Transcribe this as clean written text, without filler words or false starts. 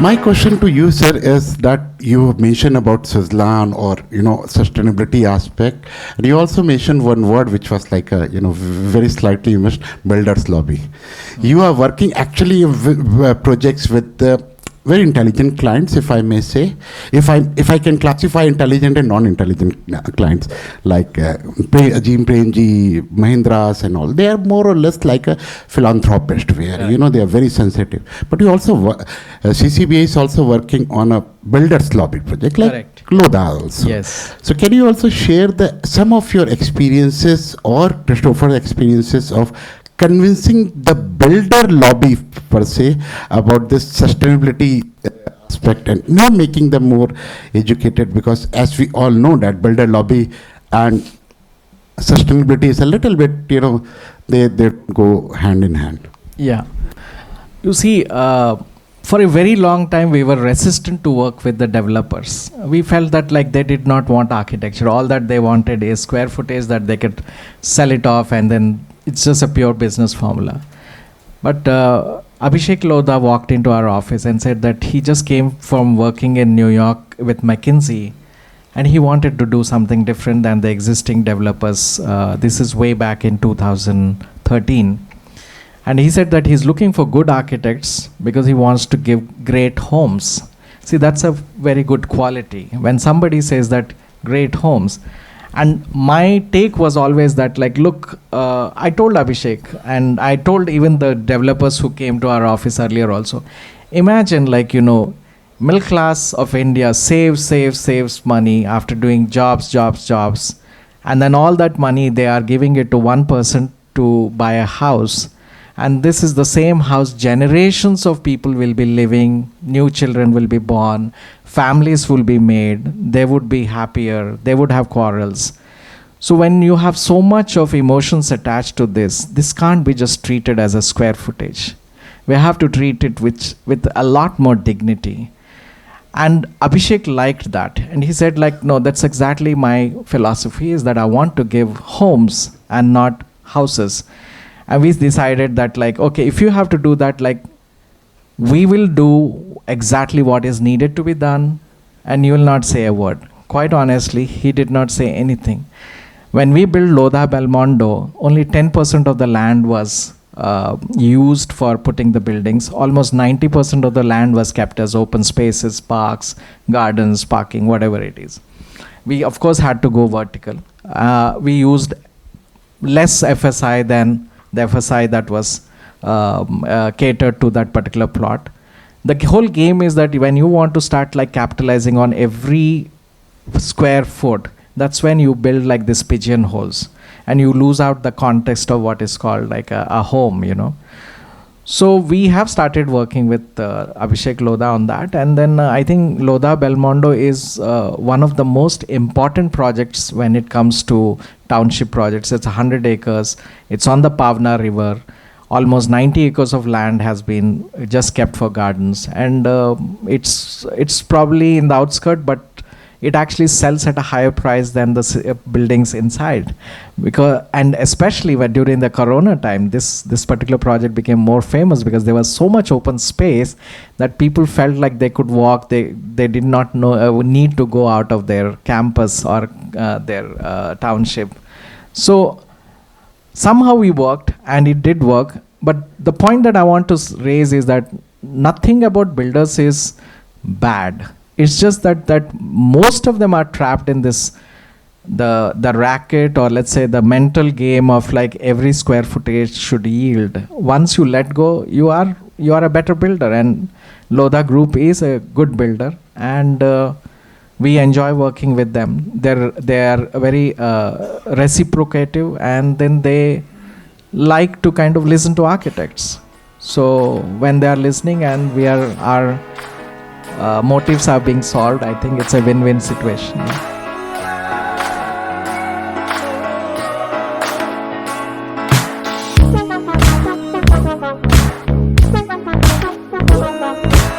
My question to you, sir, is that you mentioned about Suzlon or, sustainability aspect. And you also mentioned one word which was like a, very slightly missed, builder's lobby. You are working actually projects with very intelligent clients, if I may say. If I can classify intelligent and non-intelligent clients, like Ajim Premji, Mahindras and all, they are more or less like a philanthropist, where, they are very sensitive. But you also, CCBA is also working on a builder's lobby project, like Correct. Lodhi also. Yes. So can you also share some of your experiences or Christopher's experiences of convincing the builder lobby per se about this sustainability aspect and making them more educated, because as we all know that builder lobby and sustainability is a little bit, they go hand in hand. Yeah. You see, for a very long time we were resistant to work with the developers. We felt that like they did not want architecture. All that they wanted is square footage that they could sell it off, and then it's just a pure business formula. But Abhishek Lodha walked into our office and said that he just came from working in New York with McKinsey, and he wanted to do something different than the existing developers. This is way back in 2013. And he said that he's looking for good architects because he wants to give great homes. See, that's a very good quality. When somebody says that great homes, and my take was always that, like, look, I told Abhishek, and I told even the developers who came to our office earlier also, imagine, like, middle class of India saves money after doing jobs, and then all that money they are giving it to one person to buy a house. And this is the same house generations of people will be living, new children will be born, families will be made, they would be happier, they would have quarrels. So when you have so much of emotions attached to this can't be just treated as a square footage. We have to treat it with a lot more dignity. And Abhishek liked that. And he said, like, no, that's exactly my philosophy, is that I want to give homes and not houses. And we decided that, like, okay, if you have to do that, like, we will do exactly what is needed to be done, and you will not say a word. Quite honestly, he did not say anything. When we built Lodhi Belmondo, only 10% of the land was used for putting the buildings. Almost 90% of the land was kept as open spaces, parks, gardens, parking, whatever it is. We, of course, had to go vertical. We used less FSI than the FSI that was catered to that particular plot. The whole game is that when you want to start like capitalizing on every square foot, that's when you build like these pigeonholes and you lose out the context of what is called like a home, So we have started working with Abhishek Lodha on that, and then I think Lodhi Belmondo is one of the most important projects when it comes to township projects. It's 100 acres. It's on the Pavna River. Almost 90 acres of land has been just kept for gardens, and it's probably in the outskirts, but it actually sells at a higher price than the buildings inside, and especially when during the Corona time, this particular project became more famous because there was so much open space that people felt like they could walk. They did not need to go out of their campus or their township. So somehow we worked, and it did work. But the point that I want to raise is that nothing about builders is bad. It's just that most of them are trapped in this, the racket, or let's say the mental game of like every square footage should yield. Once you let go, you are a better builder, and Lodha Group is a good builder, and we enjoy working with them. They are very reciprocative, and then they like to kind of listen to architects. So when they are listening and our motives are being solved, I think it's a win-win situation.